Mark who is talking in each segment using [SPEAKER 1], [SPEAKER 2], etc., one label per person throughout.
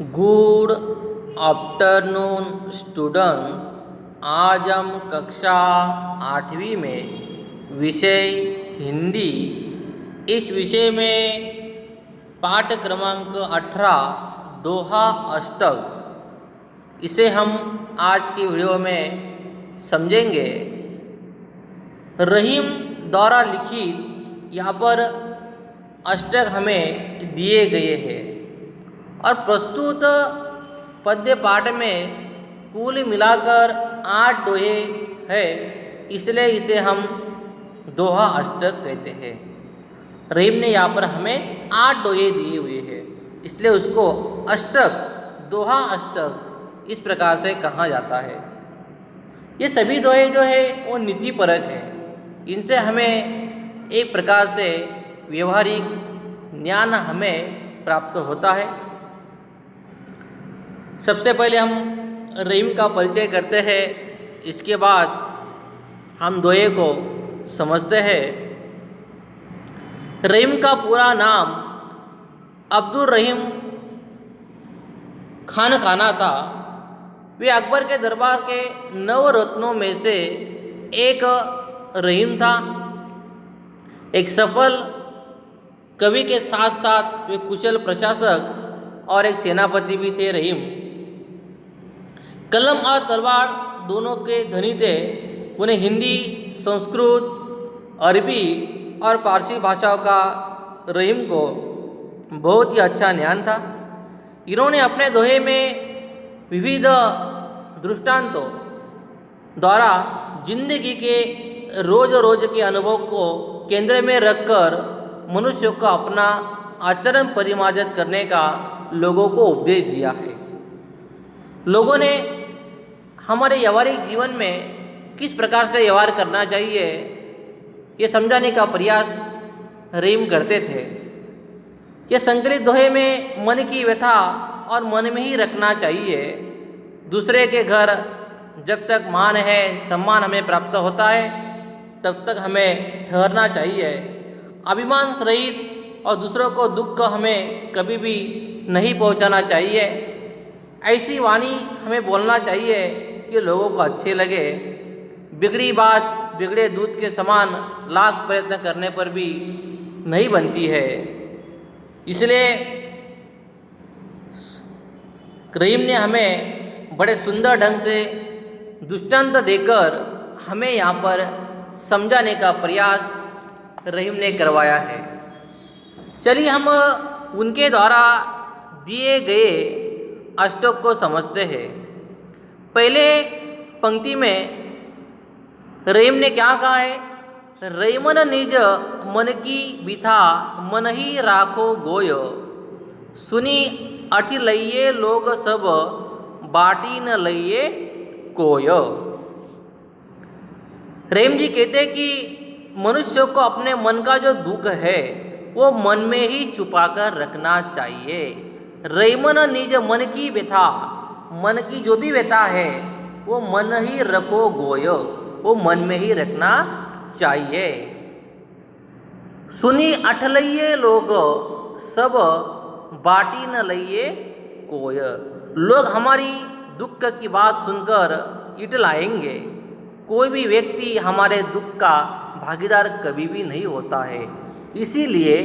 [SPEAKER 1] Good afternoon students. आज हम कक्षा 8वीं में विषय हिंदी, इस विषय में पाठ क्रमांक 18 दोहा अष्टक, इसे हम आज की वीडियो में समझेंगे। रहीम द्वारा लिखित यहाँ पर अष्टक हमें दिए गए हैं और प्रस्तुत पद्य पाठ में कुल मिलाकर 8 दोहे हैं, इसलिए इसे हम दोहा अष्टक कहते हैं। रहीम ने यहाँ पर हमें 8 दोहे दिए हुए हैं, इसलिए उसको अष्टक, दोहा अष्टक इस प्रकार से कहा जाता है। ये सभी दोहे जो है वो नीतिपरक है, इनसे हमें एक प्रकार से व्यवहारिक ज्ञान हमें प्राप्त होता है। सबसे पहले हम रहीम का परिचय करते हैं, इसके बाद हम दोहे को समझते हैं। रहीम का पूरा नाम अब्दुल रहीम खान खाना था। वे अकबर के दरबार के 9 रत्नों में से एक रहीम था। एक सफल कवि के साथ साथ वे कुशल प्रशासक और एक सेनापति भी थे। रहीम कलम और तलवार दोनों के धनी थे। उन्हें हिंदी, संस्कृत, अरबी और पारसी भाषाओं का रहीम को बहुत ही अच्छा ज्ञान था। इन्होंने अपने दोहे में विविध दृष्टांतों द्वारा जिंदगी के रोज रोज के अनुभव को केंद्र में रखकर मनुष्य को अपना आचरण परिमार्जित करने का लोगों को उपदेश दिया है। लोगों ने हमारे व्यवहारिक जीवन में किस प्रकार से व्यवहार करना चाहिए, ये समझाने का प्रयास रहीम करते थे। ये संकलित दोहे में मन की व्यथा और मन में ही रखना चाहिए। दूसरे के घर जब तक मान है, सम्मान हमें प्राप्त होता है, तब तक हमें ठहरना चाहिए। अभिमान रहित और दूसरों को दुख हमें कभी भी नहीं पहुंचाना चाहिए। ऐसी वाणी हमें बोलना चाहिए कि लोगों को अच्छे लगे। बिगड़ी बात बिगड़े दूध के समान लाख प्रयत्न करने पर भी नहीं बनती है। इसलिए रहीम ने हमें बड़े सुंदर ढंग से दृष्टांत देकर हमें यहाँ पर समझाने का प्रयास रहीम ने करवाया है। चलिए हम उनके द्वारा दिए गए अष्टक को समझते हैं। पहले पंक्ति में रहीम ने क्या कहा है? रहीमन निज मन की बिथा मन ही राखो गोय, सुनी अठ लइये लोग सब बाटी न लइये कोय। रहीम जी कहते हैं कि मनुष्य को अपने मन का जो दुख है वो मन में ही छुपा कर रखना चाहिए। रहीमन निज मन की व्यथा, मन की जो भी व्यथा है वो मन ही रखो गोय, वो मन में ही रखना चाहिए। सुनी अठ लइये लोग सब बाटी न लइये कोय। लोग हमारी दुख की बात सुनकर इटलाएंगे। कोई भी व्यक्ति हमारे दुख का भागीदार कभी भी नहीं होता है। इसीलिए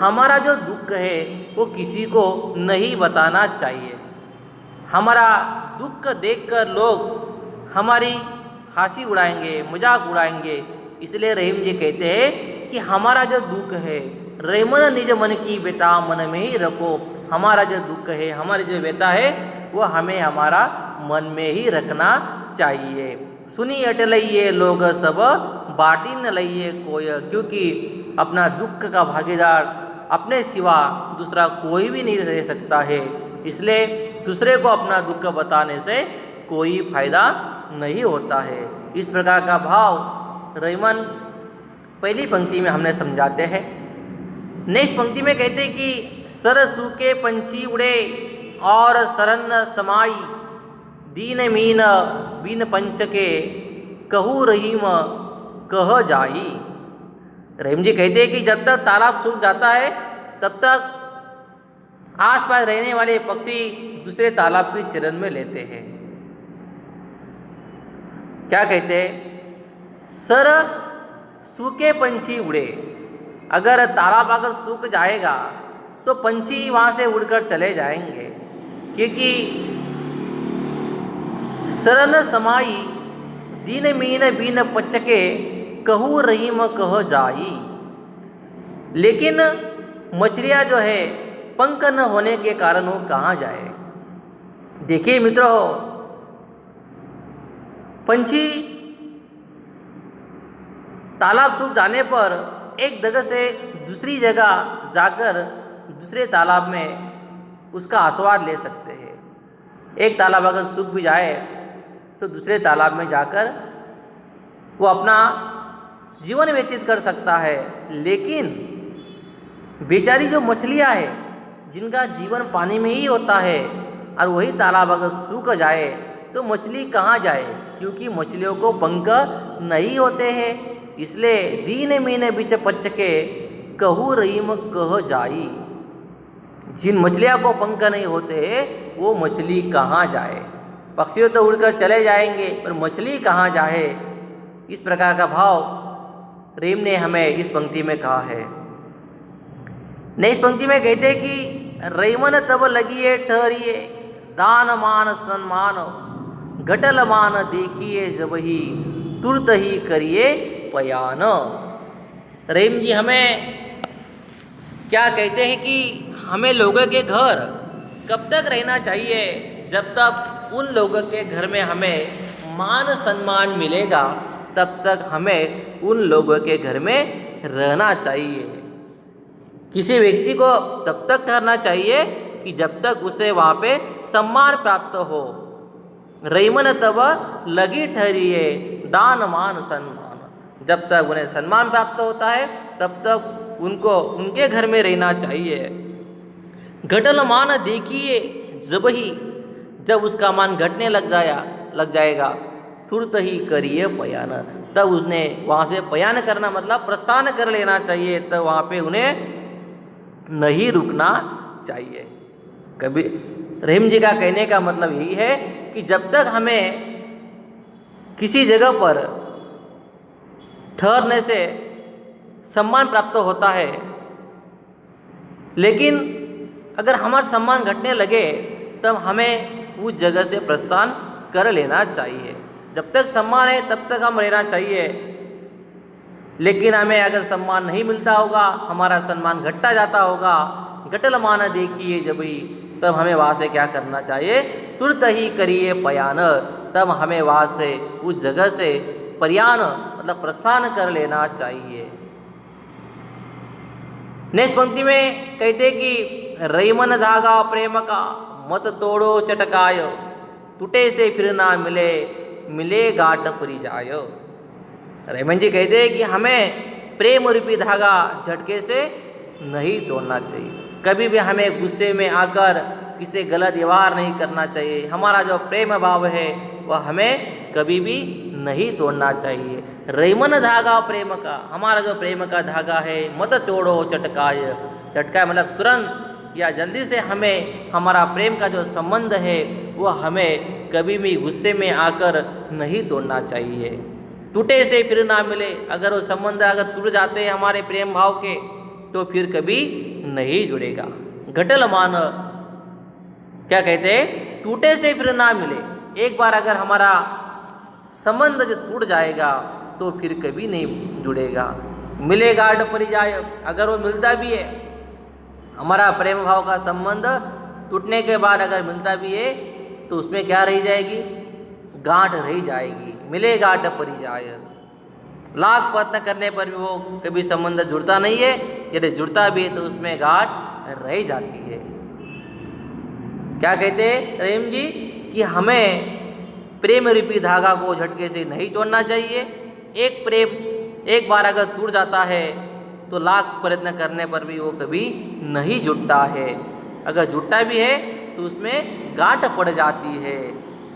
[SPEAKER 1] हमारा जो दुख है वो किसी को नहीं बताना चाहिए। हमारा दुख देखकर लोग हमारी हंसी उड़ाएंगे, मजाक उड़ाएंगे। इसलिए रहीम जी कहते हैं कि हमारा जो दुख है, रहीमन निज मन की व्यथा मन में ही रखो। हमारा जो दुख है, हमारी जो व्यथा है वो हमें हमारा मन में ही रखना चाहिए। सुनी अट लइये लोग सब बाटी न लइये कोय, क्योंकि अपना दुख का भागीदार अपने सिवा दूसरा कोई भी नहीं रह सकता है। इसलिए दूसरे को अपना दुख बताने से कोई फायदा नहीं होता है। इस प्रकार का भाव रहीमन पहली पंक्ति में हमने समझाते हैं। नेक्स्ट पंक्ति में कहते हैं कि सर सूखे पंछी उड़े और सरन समाई, दीन मीन बिन पंच के कहू रहीम कह जाई। रहीम जी कहते हैं कि जब तक तालाब सूख जाता है तब तक आसपास रहने वाले पक्षी दूसरे तालाब की शरण में लेते हैं। क्या कहते हैं? सर सूखे पंछी उड़े। अगर तालाब अगर सूख जाएगा तो पंछी वहाँ से उड़कर चले जाएंगे, क्योंकि शरण समाई दीन मीन बीन पचके कहू रहीम कह जाई। लेकिन मछलियाँ जो है पंख न होने के कारण वो कहाँ जाए? देखिए मित्रों, पंछी तालाब सूख जाने पर एक जगह से दूसरी जगह जाकर दूसरे तालाब में उसका आस्वाद ले सकते हैं। एक तालाब अगर सूख भी जाए तो दूसरे तालाब में जाकर वो अपना जीवन व्यतीत कर सकता है। लेकिन बेचारी जो मछलियाँ हैं जिनका जीवन पानी में ही होता है, और वही तालाब अगर सूख जाए तो मछली कहाँ जाए? क्योंकि मछलियों को पंख नहीं होते हैं। इसलिए दीन मीन बिच पचके कहू रहीम कह जाई। जिन मछलियाँ को पंख नहीं होते वो मछली कहाँ जाए? पक्षियों तो उड़कर चले जाएंगे, पर मछली कहाँ जाए? इस प्रकार का भाव रेम ने हमें इस पंक्ति में कहा है। इस पंक्ति में कहते हैं कि रईमन तब लगिए ठहरिए दान मान सम्मान घटल मान देखिए जब ही तुरत ही करिए पयान। रहीम जी हमें क्या कहते हैं कि हमें लोगों के घर कब तक रहना चाहिए? जब तक उन लोगों के घर में हमें मान सम्मान मिलेगा तब तक हमें उन लोगों के घर में रहना चाहिए। किसी व्यक्ति को तब तक ठहरना चाहिए कि जब तक उसे वहाँ पे सम्मान प्राप्त हो। रईमन तब लगी ठहरिए दान मान सम्मान। जब तक उन्हें सम्मान प्राप्त होता है तब तक उनको उनके घर में रहना चाहिए। घटल मान देखिए जब ही, जब उसका मान घटने लग जाएगा तुरंत ही करिए पयान। तब उसने वहाँ से पयान करना मतलब प्रस्थान कर लेना चाहिए। तब वहाँ पे उन्हें नहीं रुकना चाहिए। कभी रहीम जी का कहने का मतलब यही है कि जब तक हमें किसी जगह पर ठहरने से सम्मान प्राप्त होता है, लेकिन अगर हमारा सम्मान घटने लगे तब हमें उस जगह से प्रस्थान कर लेना चाहिए। जब तक सम्मान है तब तक हम रहना चाहिए, लेकिन हमें अगर सम्मान नहीं मिलता होगा, हमारा सम्मान घटता जाता होगा, घटल माना देखिए जब ही, तब हमें वहाँ से क्या करना चाहिए? तुरंत ही करिए पयान। तब हमें वहाँ से उस जगह से परियान मतलब प्रस्थान कर लेना चाहिए। नेक्स्ट पंक्ति में कहते कि रईमन धागा प्रेम का मत तोड़ो चटकाय टूटे से फिर ना मिले मिले गांठ परी जाय। रेमन जी कहते हैं कि हमें प्रेम रूपी धागा झटके से नहीं तोड़ना चाहिए। कभी भी हमें गुस्से में आकर किसी गलत व्यवहार नहीं करना चाहिए। हमारा जो प्रेम भाव है वह हमें कभी भी नहीं तोड़ना चाहिए। रईमन धागा प्रेम का, हमारा जो प्रेम का धागा है मत तोड़ो चटकाय। चटकाय मतलब तुरंत या जल्दी से हमें हमारा प्रेम का जो संबंध है वह हमें कभी भी गुस्से में आकर नहीं तोड़ना चाहिए। टूटे से फिर ना मिले, अगर वो संबंध अगर टूट जाते हैं हमारे प्रेम भाव के तो फिर कभी नहीं जुड़ेगा। घटल मान क्या कहते हैं? टूटे से फिर ना मिले। एक बार अगर हमारा संबंध जो टूट जाएगा तो फिर कभी नहीं जुड़ेगा। मिले गांठ परी जाए, अगर वो मिलता भी है, हमारा प्रेम भाव का संबंध टूटने के बाद अगर मिलता भी है तो उसमें क्या रह जाएगी? गांठ रह जाएगी। मिले गांठ परी जाए, लाख प्रयत्न करने पर भी वो कभी संबंध जुड़ता नहीं है। यदि जुड़ता भी है तो उसमें गांठ रह जाती है। क्या कहते हैं रहीम जी कि हमें प्रेम रूपी धागा को झटके से नहीं तोड़ना चाहिए। एक बार अगर टूट जाता है तो लाख प्रयत्न करने पर भी वो कभी नहीं जुड़ता है। अगर जुड़ता भी है तो उसमें गांठ पड़ जाती है।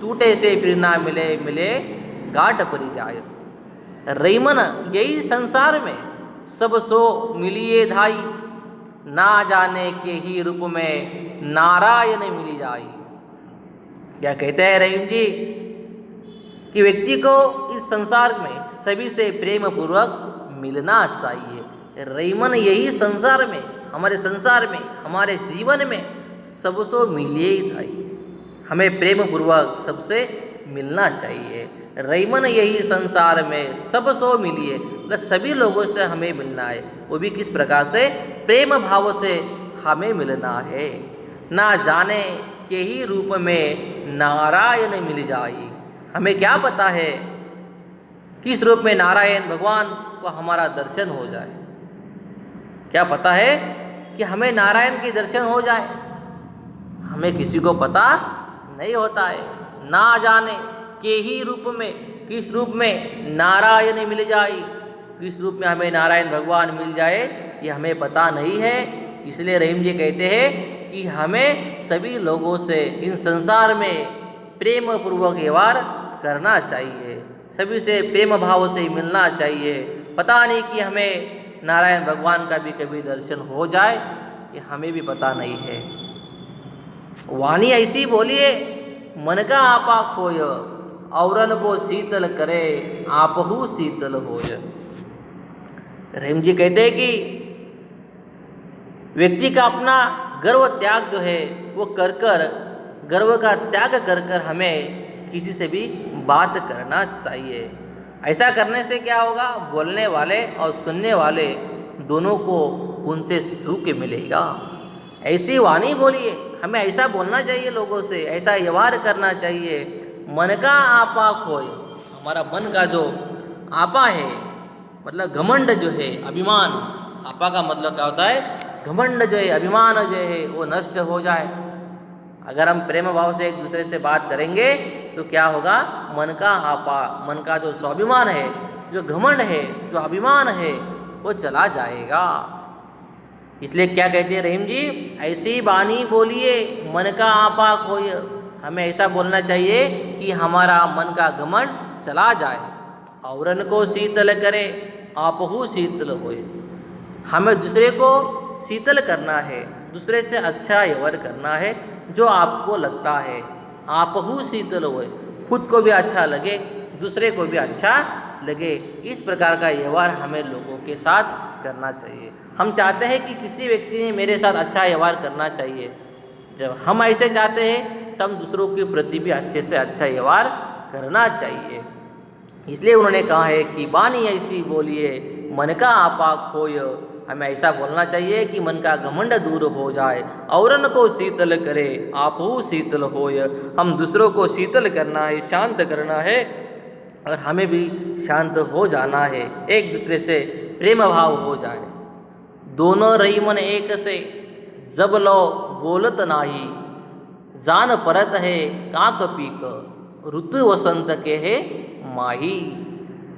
[SPEAKER 1] टूटे से फिर ना मिले मिले गांठ पड़ी जाए। रईमन यही संसार में सब सो मिलिए धाई, ना जाने के ही रूप में नारायण मिली जाई। क्या कहते हैं रहीम जी कि व्यक्ति को इस संसार में सभी से प्रेम पूर्वक मिलना चाहिए। रहीमन यही संसार में, हमारे संसार में, हमारे जीवन में सबसे मिलिए ही था। हमें प्रेम पूर्वक सबसे मिलना चाहिए। रहीमन यही संसार में सबसे मिलिए, मतलब सभी लोगों से हमें मिलना है। वो भी किस प्रकार से? प्रेम भाव से हमें मिलना है। ना जाने के ही रूप में नारायण मिल जाए। हमें क्या पता है किस रूप में नारायण भगवान को हमारा दर्शन हो जाए। क्या पता है कि हमें नारायण के दर्शन हो जाए? हमें किसी को पता नहीं होता है। ना जाने के ही रूप में, किस रूप में नारायण मिल जाए, किस रूप में हमें नारायण भगवान मिल जाए, ये हमें पता नहीं है। इसलिए रहीम जी कहते हैं कि हमें सभी लोगों से इन संसार में प्रेम पूर्वक व्यवहार करना चाहिए, सभी से प्रेम भाव से मिलना चाहिए। पता नहीं कि हमें नारायण भगवान का भी कभी दर्शन हो जाए, ये हमें भी पता नहीं है। वाणी ऐसी बोलिए, मन का आपा खोय, औरन को शीतल करे, आपहु शीतल होय। रहीम जी कहते हैं कि व्यक्ति का अपना गर्व त्याग जो है वो कर कर, गर्व का त्याग कर कर हमें किसी से भी बात करना चाहिए। ऐसा करने से क्या होगा? बोलने वाले और सुनने वाले दोनों को उनसे सुख मिलेगा। ऐसी वाणी बोलिए, हमें ऐसा बोलना चाहिए लोगों से, ऐसा व्यवहार करना चाहिए। मन का आपा खोए, हमारा मन का जो आपा है, मतलब घमंड जो है, अभिमान। आपा का मतलब क्या होता है? घमंड जो है, अभिमान जो है वो नष्ट हो जाए। अगर हम प्रेम भाव से एक दूसरे से बात करेंगे तो क्या होगा? मन का आपा, मन का जो स्वाभिमान है, जो घमंड है, जो अभिमान है, वो चला जाएगा। इसलिए क्या कहते हैं रहीम जी? ऐसी बानी बोलिए, मन का आपा खोय। हमें ऐसा बोलना चाहिए कि हमारा मन का घमंड चला जाए। औरन को शीतल करे, आपहु शीतल होए। हमें दूसरे को शीतल करना है, दूसरे से अच्छा व्यवहार करना है जो आपको लगता है। आपहु शीतल होए, खुद को भी अच्छा लगे, दूसरे को भी अच्छा लगे। इस प्रकार का व्यवहार हमें लोगों के साथ करना चाहिए। हम चाहते हैं कि किसी व्यक्ति ने मेरे साथ अच्छा व्यवहार करना चाहिए। जब हम ऐसे चाहते हैं तब दूसरों के प्रति भी अच्छे से अच्छा व्यवहार करना चाहिए। इसलिए उन्होंने कहा है कि बानी ऐसी बोलिए, मन का आपा खोय। हमें ऐसा बोलना चाहिए कि मन का घमंड दूर हो जाए। औरन को शीतल करे, आपहु शीतल होय। हम दूसरों को शीतल करना है, शांत करना है, और हमें भी शांत हो जाना है, एक दूसरे से प्रेम भाव हो जाए। दोनों रहीमन एक से, जब लो बोलत नाही, जान परत है काक पीक, ऋतु वसंत के है माही।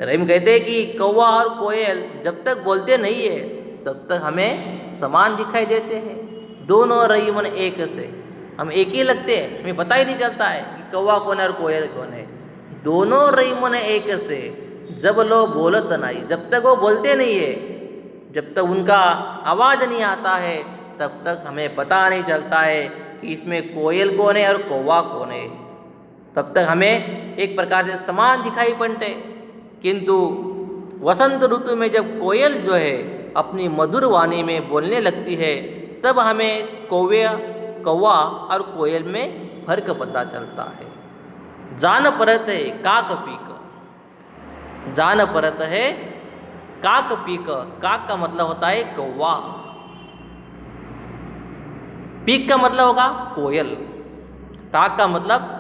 [SPEAKER 1] रहीम कहते हैं कि कौवा और कोयल जब तक बोलते नहीं है तब तक हमें समान दिखाई देते हैं। दोनों रहीमन एक से, हम एक ही लगते हैं, हमें पता ही नहीं चलता है कि कौवा कौन है और कोयल कौन है। दोनों रहीमन एक से, जब लो बोलत नहीं, जब तक वो बोलते नहीं है, जब तक उनका आवाज़ नहीं आता है तब तक हमें पता नहीं चलता है कि इसमें कोयल कौन है और कौवा कौन है। तब तक हमें एक प्रकार से समान दिखाई पड़ते। किंतु वसंत ऋतु में जब कोयल जो है अपनी मधुर वाणी में बोलने लगती है तब हमें कौवा और कोयल में फर्क पता चलता है। जान परत है काक पीक, जान परत है काक पीक। काक का मतलब होता है कौवा, पीक का मतलब होगा कोयल। काक का मतलब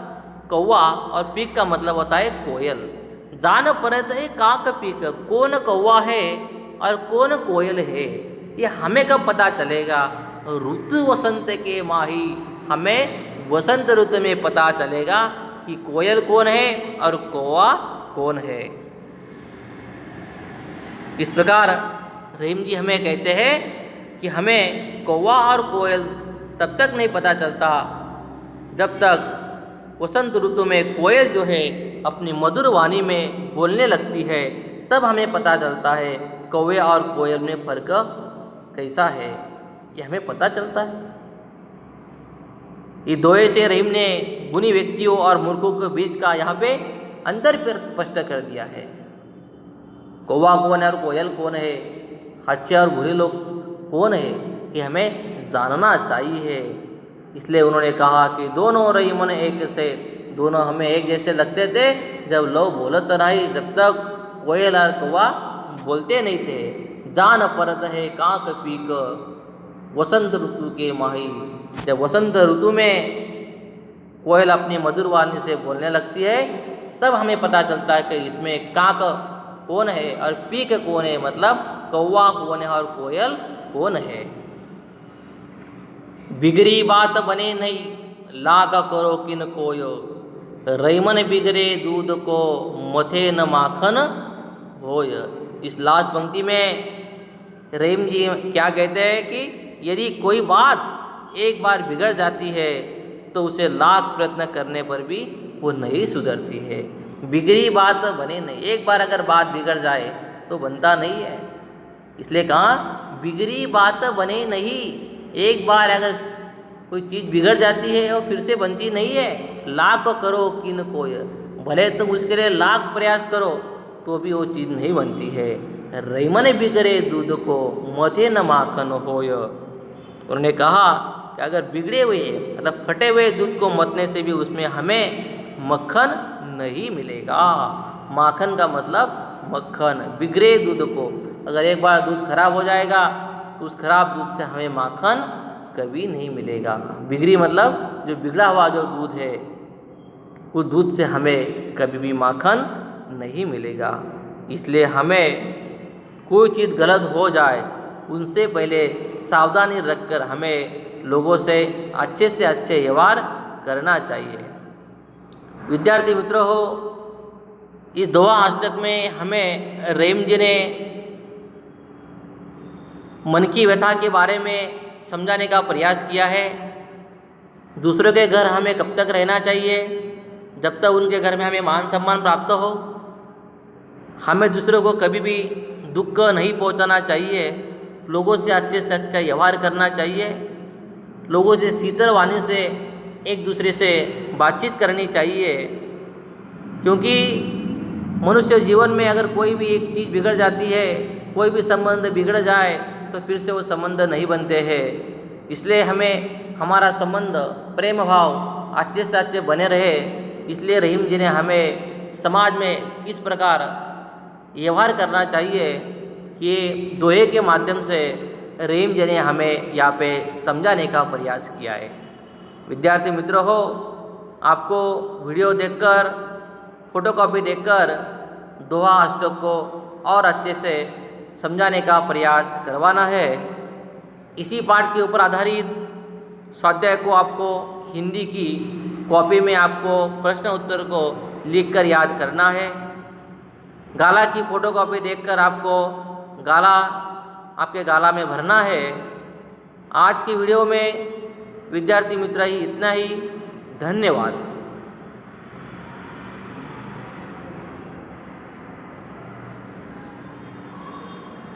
[SPEAKER 1] कौवा और पीक का मतलब होता है कोयल। जान परत है काक पीक, कौन कौवा है और कौन कोयल है ये हमें कब पता चलेगा? ऋतु वसंत के माही, हमें वसंत ऋतु में पता चलेगा कि कोयल कौन है और कौवा कौन है। इस प्रकार रहीम जी हमें कहते हैं कि हमें कौवा और कोयल तब तक नहीं पता चलता जब तक वसंत ऋतु में कोयल जो है अपनी मधुर वाणी में बोलने लगती है, तब हमें पता चलता है कौवे और कोयल में फर्क कैसा है, ये हमें पता चलता है। ये दोए से रहीम ने गुणी व्यक्तियों और मूर्खों के बीच का यहाँ पे अंतर स्पष्ट कर दिया है। कौवा कौन है और कोयल कौन है, अच्छे और बुरे लोग कौन है, ये हमें जानना चाहिए। इसलिए उन्होंने कहा कि दोनों रही मन एक से, दोनों हमें एक जैसे लगते थे जब लोग बोलत नहीं, जब तक कोयल और कौवा बोलते नहीं थे। जान परत है काक पीक वसंत ऋतु के माही, जब वसंत ऋतु में कोयल अपनी मधुर वाणी से बोलने लगती है तब हमें पता चलता है कि इसमें काक कौन है और पीक कौन है, मतलब कौवा कौन है और कोयल कौन है। बिगड़ी बात बने नहीं लाग करो किन कोयो, रईमन बिगड़े दूध को मथे न माखन होय। इस लास्ट पंक्ति में रहीम जी क्या कहते हैं कि यदि कोई बात एक बार बिगड़ जाती है तो उसे लाख प्रयत्न करने पर भी वो नहीं सुधरती है। बिगड़ी बात बने नहीं, एक बार अगर बात बिगड़ जाए तो बनता नहीं है। इसलिए कहा बिगड़ी बात बने नहीं, एक बार अगर कोई चीज़ बिगड़ जाती है और फिर से बनती नहीं है। लाख करो किन कोय, भले तुम उसके लिए लाख प्रयास करो तो भी वो चीज़ नहीं बनती है। रईमन बिगड़े दूध को मथे न माखन होय। उन्होंने कहा कि अगर बिगड़े हुए मतलब फटे हुए दूध को मतने से भी उसमें हमें मक्खन नहीं मिलेगा। माखन का मतलब मक्खन, बिगड़े दूध को, अगर एक बार दूध खराब हो जाएगा तो उस खराब दूध से हमें माखन कभी नहीं मिलेगा। बिगड़ी मतलब जो बिगड़ा हुआ जो दूध है उस दूध से हमें कभी भी माखन नहीं मिलेगा। इसलिए हमें कोई चीज़ गलत हो जाए उनसे पहले सावधानी रखकर हमें लोगों से अच्छे व्यवहार करना चाहिए। विद्यार्थी मित्रों हो, इस दोहा अष्टक में हमें रहीम जी ने मन की व्यथा के बारे में समझाने का प्रयास किया है। दूसरों के घर हमें कब तक रहना चाहिए, जब तक उनके घर में हमें मान सम्मान प्राप्त हो। हमें दूसरों को कभी भी दुख नहीं पहुंचाना चाहिए, लोगों से अच्छा व्यवहार करना चाहिए, लोगों से शीतल वाणी से एक दूसरे से बातचीत करनी चाहिए। क्योंकि मनुष्य जीवन में अगर कोई भी एक चीज़ बिगड़ जाती है, कोई भी संबंध बिगड़ जाए तो फिर से वो संबंध नहीं बनते हैं। इसलिए हमें हमारा संबंध प्रेम भाव अच्छे से अच्छे बने रहे। इसलिए रहीम जी ने हमें समाज में किस प्रकार व्यवहार करना चाहिए, ये दोहे के माध्यम से रहीम जी ने हमें यहाँ पे समझाने का प्रयास किया है। विद्यार्थी मित्रों हो, आपको वीडियो देखकर, फोटोकॉपी देखकर दोहा अष्टक को और अच्छे से समझाने का प्रयास करवाना है। इसी पाठ के ऊपर आधारित स्वाध्याय को आपको हिंदी की कॉपी में आपको प्रश्न उत्तर को लिखकर याद करना है। गाला की फोटोकॉपी देखकर आपको गाला आपके गाला में भरना है। आज की वीडियो में विद्यार्थी मित्र ही इतना ही। धन्यवाद।